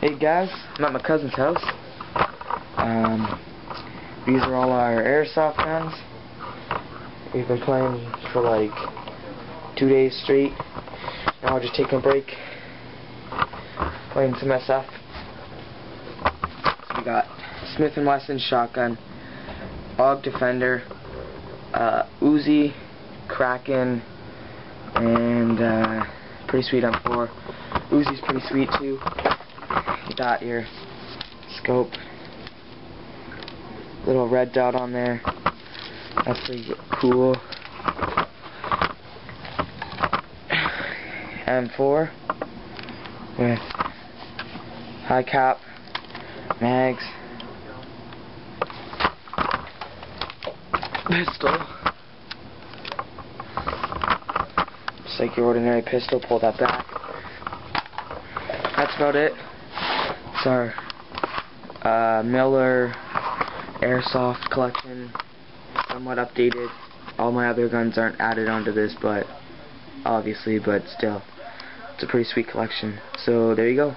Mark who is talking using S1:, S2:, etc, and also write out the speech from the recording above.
S1: Hey guys, I'm at my cousin's house. These are all our airsoft guns. We've been playing for like 2 days straight. Now we're just taking a break, playing some SF. So we got Smith & Wesson shotgun, AUG Defender, Uzi, Kraken, and pretty sweet M4. Uzi's pretty sweet too. You got your scope, little red dot on there. That's pretty cool. M4 with high cap, mags, pistol. Just like your ordinary pistol, pull that back. That's about it. It's our Miller airsoft collection, somewhat updated. All my other guns aren't added onto this, but obviously, but still, it's a pretty sweet collection. So there you go.